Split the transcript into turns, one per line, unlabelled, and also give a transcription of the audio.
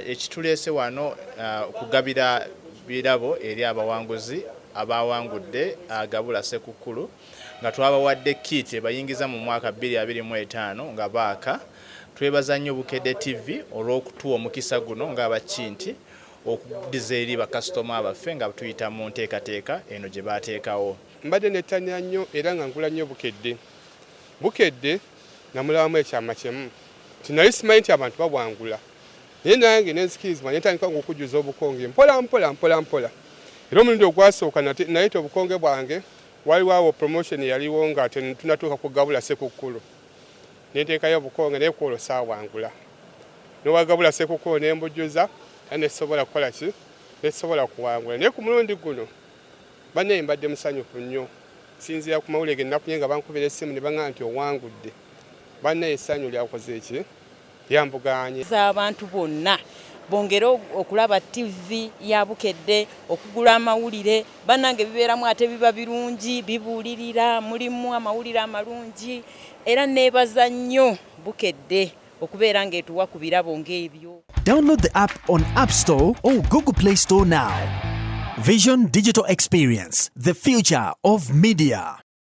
Ekituleese wano okugabira birabo eri abawanguzi abaawangudde agabula Ssekukkulu nga twabawadde kit bayingiza mu mwaka 2025 nga baaka. Twebaza nnyo Bukedde TV olw'okutuwa omukisa guno ng'abakinti okuddiza eri bakasitoma abaffe nga tuyita mu nteekateeka eno gye baateekawo.
Mbadde nettanya nnyo era nga ngula nnyo Bukedde namulabamu ekyama kimu nti nali simanyi nti abantu babwangula naye nange nenzikirizibwa netandika ng'okujjuza obukonge mpola. Era omulundi ogwasooka nayita obukonge bwange waliwo awo promotion yaliwo nga tunatuuka kugabula Ssekukkulu. Nenteekayo obukonge naye kwolwo saawangula. Nowagabula Ssekukkulu nembujjuza era nesobola kukola ki? Nesobola kuwangula. Naye ku mulundi guno bannaye mbadde musanyufu nnyo. Sinzira ku mawulire ennaku nga bankubira essimu ne baŋŋamba nti owangudde. Bannaye essanyu lyakoze ki? Lyambuganye.
Abantu bonna bongere okulaba TV ya Bukedde, okugula amawulire bannange bibeeramu ate biba birungi, bibuulirira, mulimu amawulire amalungi era neebaza nnyo Bukedde okubeera ng'etuwa ku birabo ng'ebyo.
Download the app on App Store or Google Play Store now. Vision Digital Experience, the future of media.